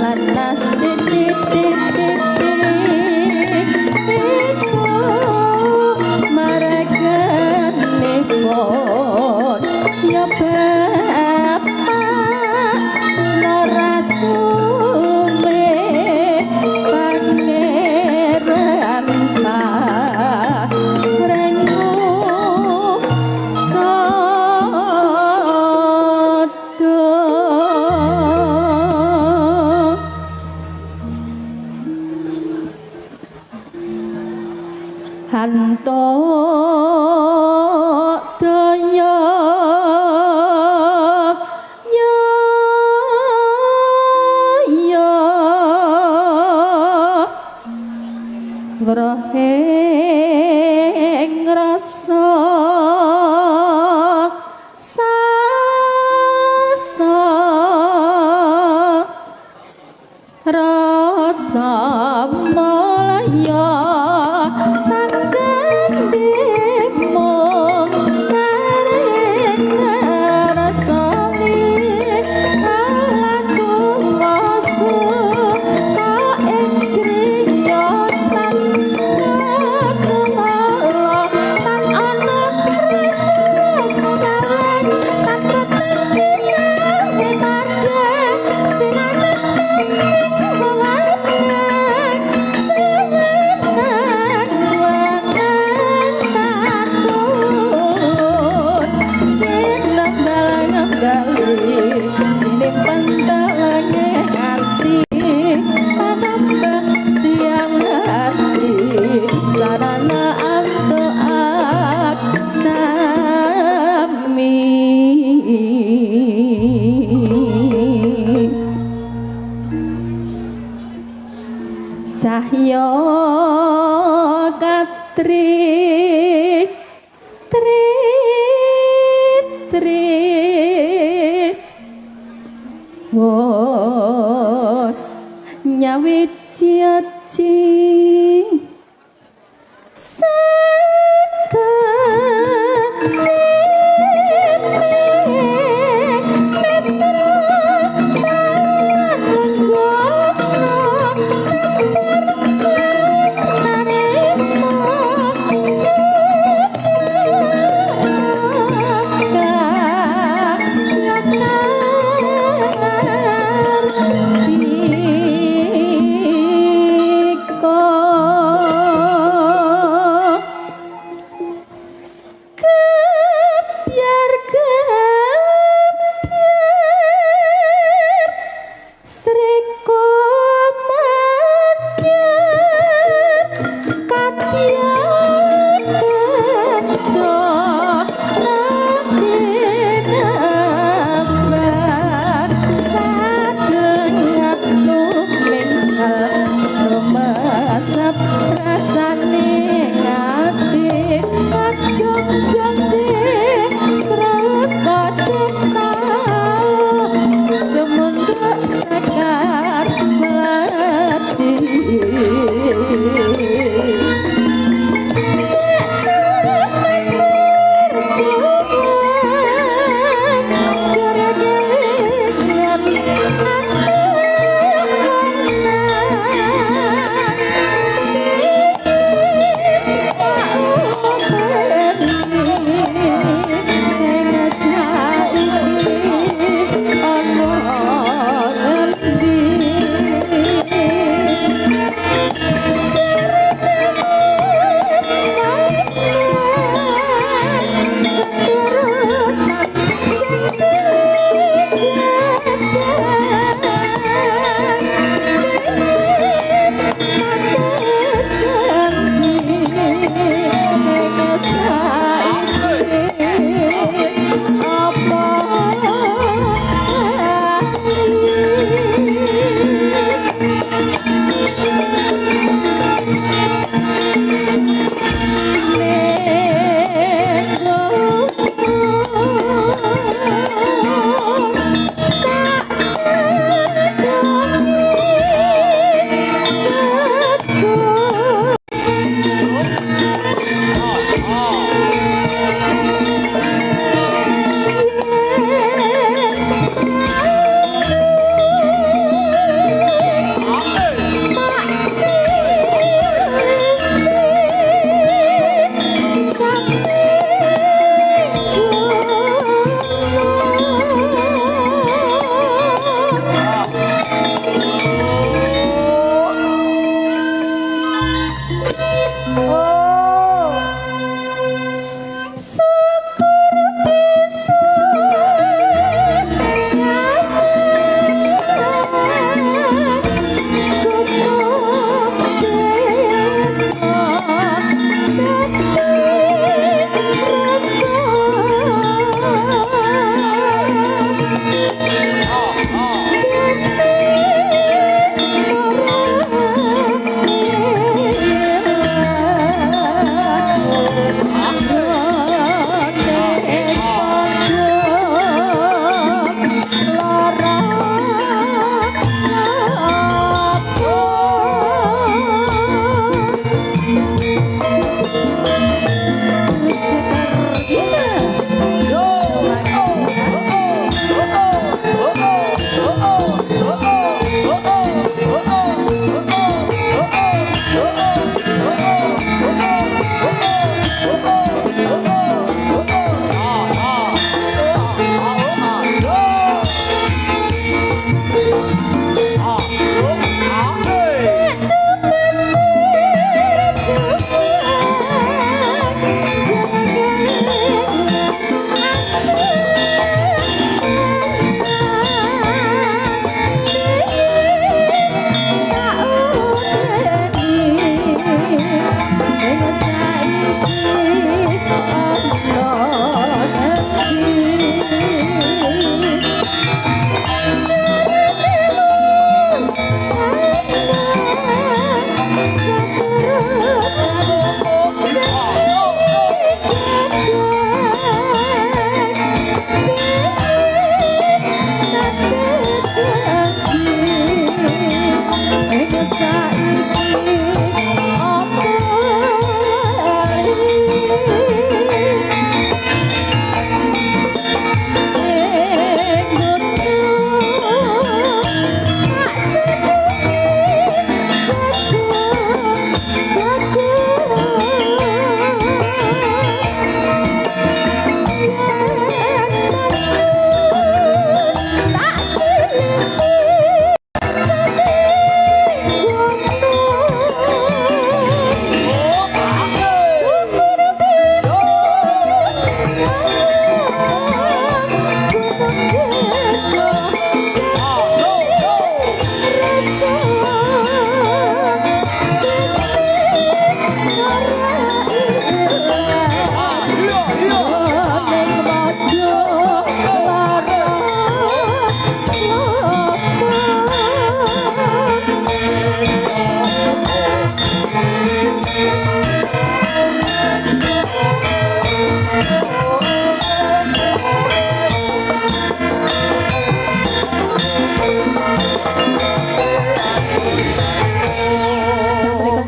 panas titik titik itu mereka nepot ya bapak norasume pangeran parengu sodo hanto daya ya ya wrahing rasa sasa rasa malaya cahya katri tri tri wos nyawit ciaci Oh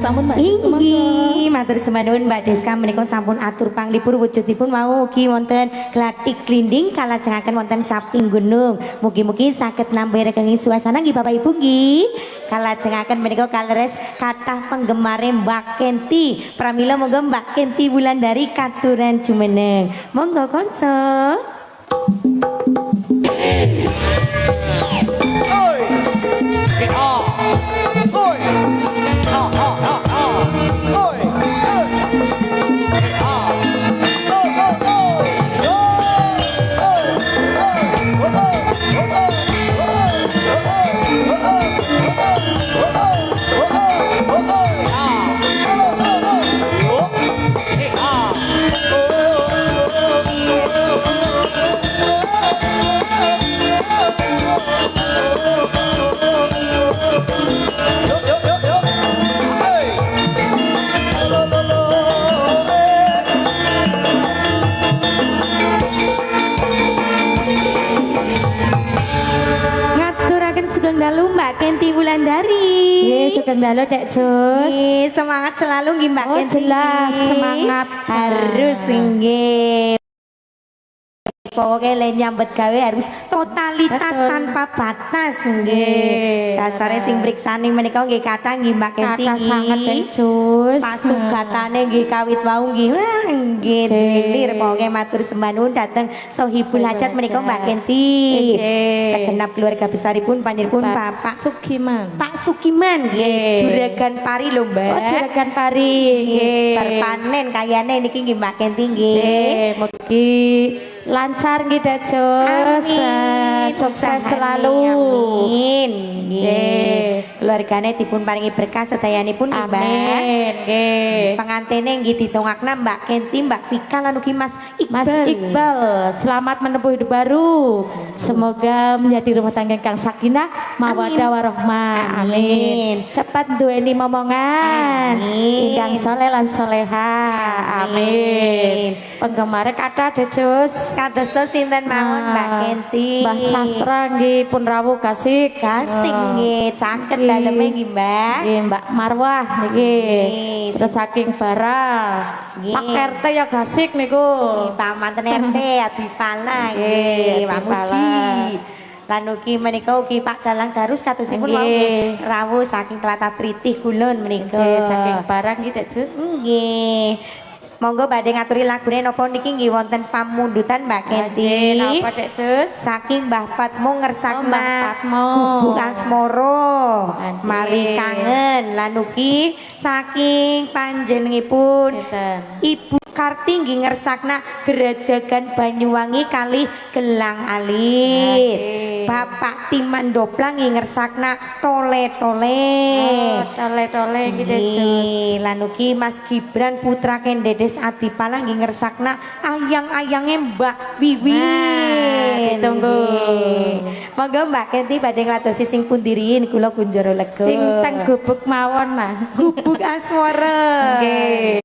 sampun Mbak Inggih, matur sembahun Mbak Deska menika sampun atur panglipur wujudipun wau ugi wonten glatik glinding kalajengaken wonten caping gunung. Mugi-mugi saged nambah rekengi suasana nggih Bapak Ibu nggih. Kalajengaken menika kaleres kathah penggemare Mbak Kenti. Pramila monggo Mbak Kenti Wulandari katuran jumeneng. Monggo kanca. Mbak Kenti Wulandari. Nggih, sugeng dalu Dek Jus. Semangat selalu nggih Mbak Kenti. Jelas semangat harus nggih. Pokoknya lain nyambet gawe harus totalitas tanpa batas nggih. Dasare sing priksani menika nggih kathah nggih Mbak Kenti. Kathah sanget Dek Jus. Pasugatane nggih kawit wau nggih. Wah nggih dilir pokoknya matur sembah nuwun dhateng Sohibul Hajat menika Mbak Kenti. Segenap keluarga besaripun panjenenganipun Bapak Sukiman. Pak Sukiman nggih. Juragan Pari lho Mbak. Oh, Juragan Pari nggih. Perpanen kayane niki nggih Mbak Kenti nggih. Mugi lancar nggih Dek Jus. Sukses selalu. Amin. Nggih. Keluargane dipun paringi berkah sedayanipun nggih Mbak. Amin. Nggih. Pengantene nggih ditongakna Mbak Kenti, Mbak Vika lan ugi Mas Iqbal. Mas Iqbal, selamat menempuh hidup baru. Semoga menjadi rumah tangga kang sakinah, mawaddah warahmah. Amin. Cepat duweni momongan. Ingkang saleh lan soleha. Amin. Penggemar kathah Dek Jus. Kados to sinten mawon Mbak Kenti. Mbah Sastra nggih pun rawuh kasih. Kasih nggih, caket daleme nggih Mbak. Nggih Mbak Marwah niki. Terus saking Barah. Pak RT ya gasik niku. Pak Manten RT Adipala nggih, Pak Muji. Lan ugi menika ugi Pak Dalang Darus katosipun wau nggih rawuh saking Tlatah Tritih Kulon menika. Saking Barah nggih Dek Jus. Nggih. Monggo badhe ngaturi lagune napa niki nggih wonten pamundutan Mbak Kenti. Napa Dek Jus? Saking Mbah Patmo ngersakna Patmo. Gubuk Asmoro. Mari kangen lan ugi saking panjenengipun Ibu Karti nggih ngersakna Gerajagan Banyuwangi kalih Gelang Alit. Bapak Timan Doplang nggih ngersakna Tole-tole. Tole-tole nggih Dek Jus. Lan ugi Mas Gibran putra Kendedes Adipala nggih ngersakna ayang-ayange Mbak Wiwi. Ditunggu. Monggo Mbak Kenti badhe ngladosi sing pundirin kula kunjara lega. Sing teng gubuk mawon mah. Gubuk Aswara. Nggih.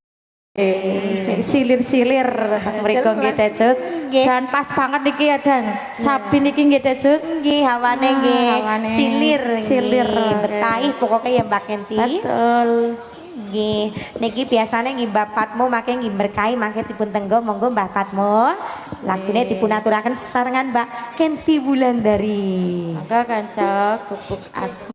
Silir-silir mriku nggih Dek Jus. Jan pas banget niki ya Dan. Sapi niki nggih Dek Jus. Nggih hawane nggih silir betahih pokoknya ya Mbak Kenti. Betul. Nggih, niki biasane nggih Mbak Patmo make nggih berkahi mangke dipun tenggo monggo Mbak Patmo. Lagune dipun aturaken sesarengan Mbak Kenti Wulandari. Monggo kanca gubuk as.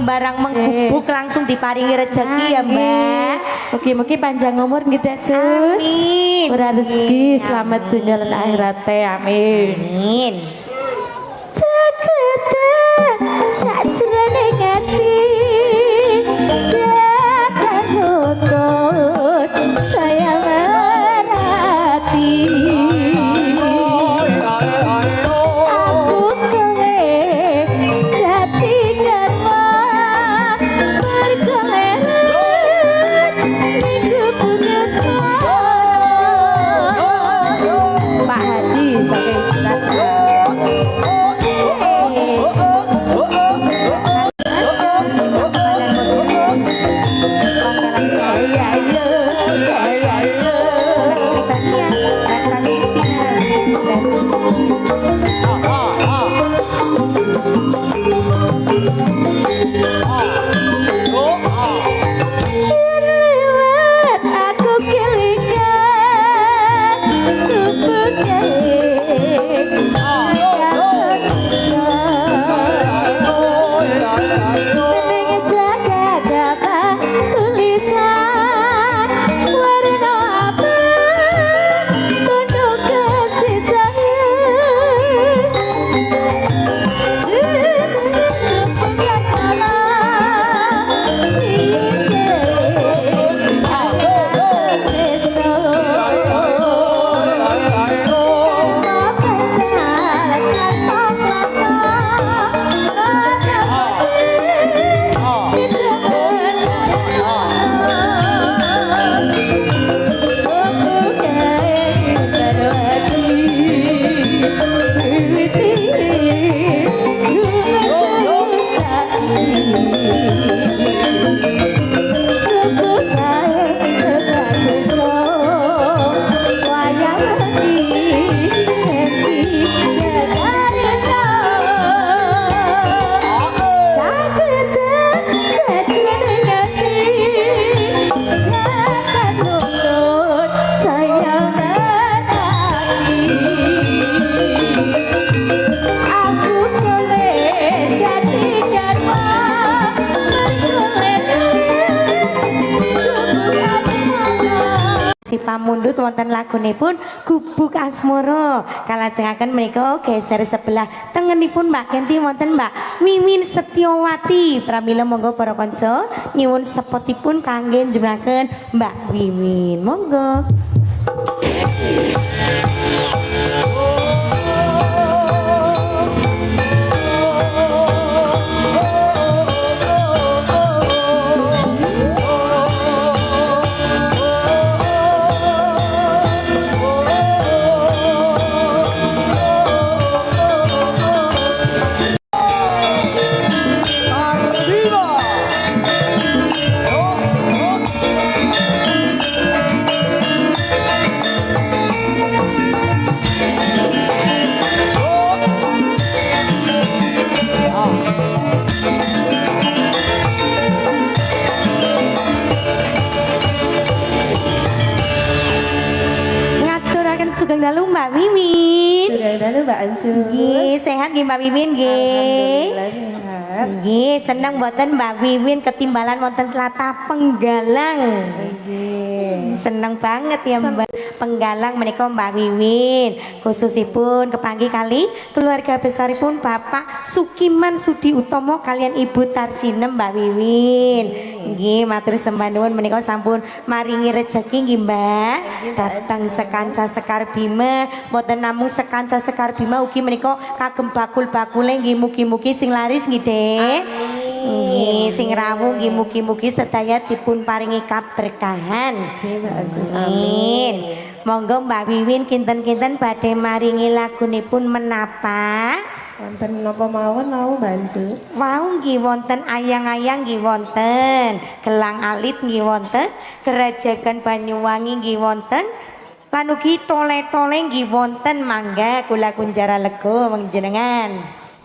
barang menggubuk langsung diparingi rezeki ya Mbak. Mugi-mugi panjang umur gitu Cus. Amin. Ora rezeki selamat dunia lan akhirat amin. Amin. Jakarta sajrone ati takkan lutut saya merhati aku kowe jati karma berkeleran minggu punya Pak Hadi sampai jelas. Aku kelingan tubuhnya Seneng jaga dapat tulisan warna abang tunduk kasih Si pamundhut wonten lagunipun Gubuk Asmara kalajengaken menika geser sebelah tengenipun Mbak Genti wonten Mbak Mimin Setyowati pramila monggo para kanca nyuwun sepotipun kangge njumraken Mbak Mimin monggo. Sugeng dalu Mbak Mimin. Sugeng dalu Mbak Ancu. Nggih, sehat nggih Mbak Mimin nggih. Alhamdulillah sehat. Nggih, seneng mboten Mbak Mimin ketimbalan wonten Tlatah Penggalang. Nggih. Seneng banget ya Mbak Penggalang menika Mbak Mimin. Khususipun kepanggih kali keluarga besaripun Bapak Sukiman Sudi Utomo kalian Ibu Tarsinem Mbak Mimin. Nggih, matur sembah nuwun menika sampun maringi rejeki nggih Mbak. Datang sekanca Sekar Bima, mboten namung sekanca Sekar Bima ugi menika kagem bakul-bakule nggih mugi-mugi sing laris nggih Dek. Nggih, sing rawuh nggih mugi-mugi sedaya dipun paringi kaberkahan. Amin. Monggo Mbak Wiwin kinten-kinten badhe maringi lagunipun menapa? Wonten napa mawon mau Mbak Ancu? Wau nggih wonten ayang-ayang nggih wonten, gelang alit nggih wonten, Gerajagan Banyuwangi nggih wonten, lan ugi tole-tole nggih wonten mangga kula kunjara lega panjenengan.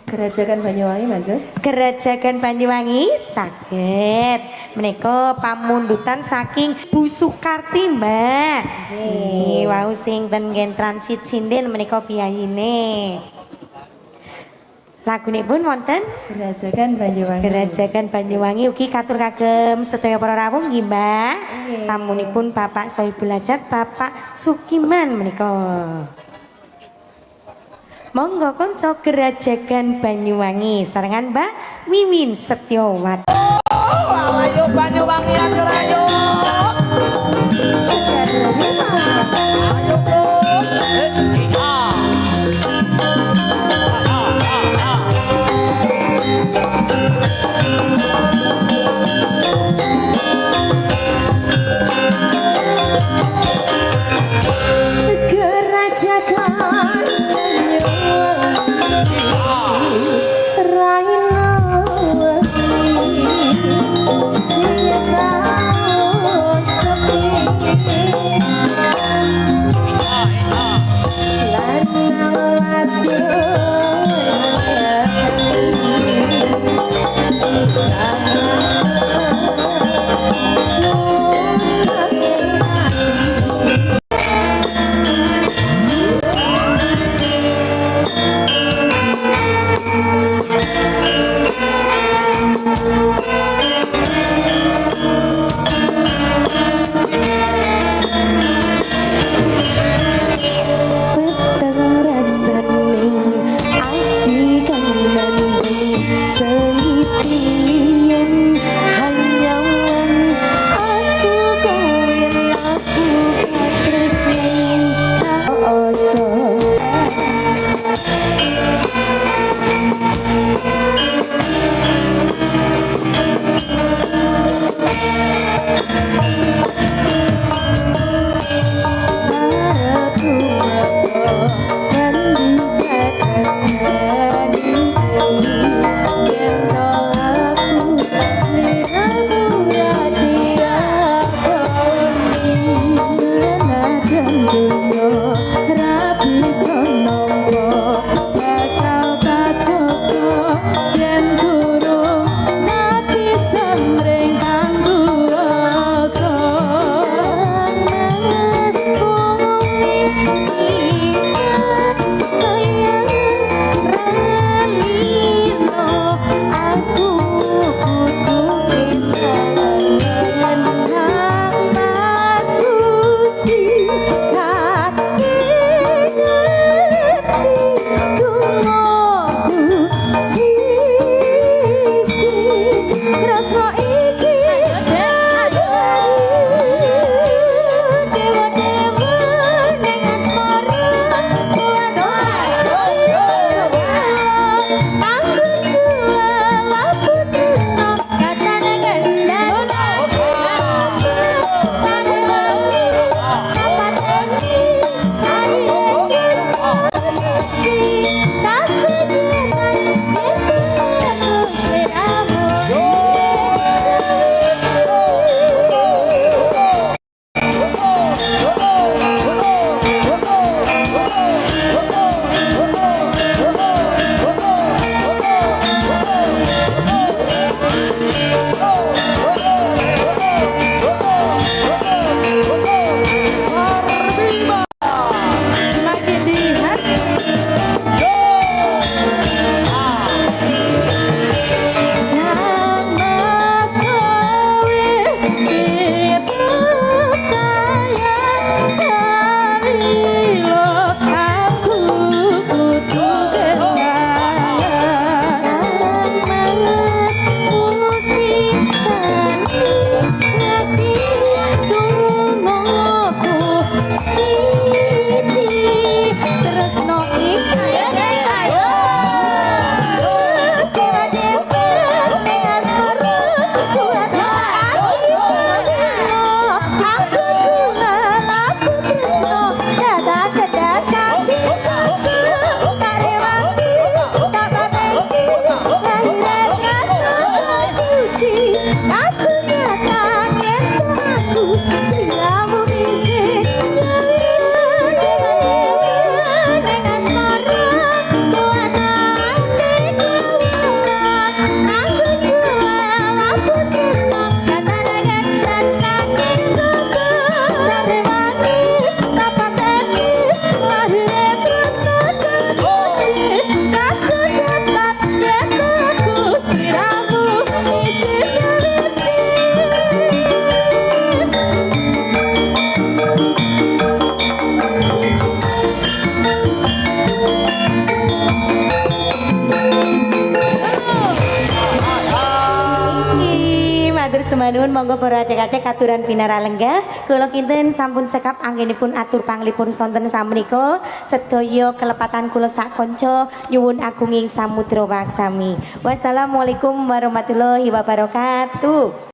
Gerajagan Banyuwangi Mas. Gerajagan Banyuwangi saged menika pamundutan saking Bu Sukarti Mbak. Nggih wau sing ten ngen transit sinden menika biyayine. Lagunipun wonten Gerajakan Banyuwangi. Gerajakan Banyuwangi ugi katur kagem sedaya para rawuh nggih Mbak. Nggih. Tamunipun Bapak Sohibul Hajat, Bapak Sukiman menika. Monggo kanca Gerajakan Banyuwangi sarengan Mbak Wiwin Setyowati. Ayo Banyuwangi ayo ayo. Ayo Bun. Gerajakan Banyuwangi. Raina wangi. Sing tahu matur semanun monggo para adik-adik aturan pinara lenggah kula kinten sampun cekap anggenipun atur panglipun sonten samenika sedaya kelepatan kula sak kanca nyuwun agunging samudra waksami. Wassalamualaikum warahmatullahi wabarakatuh.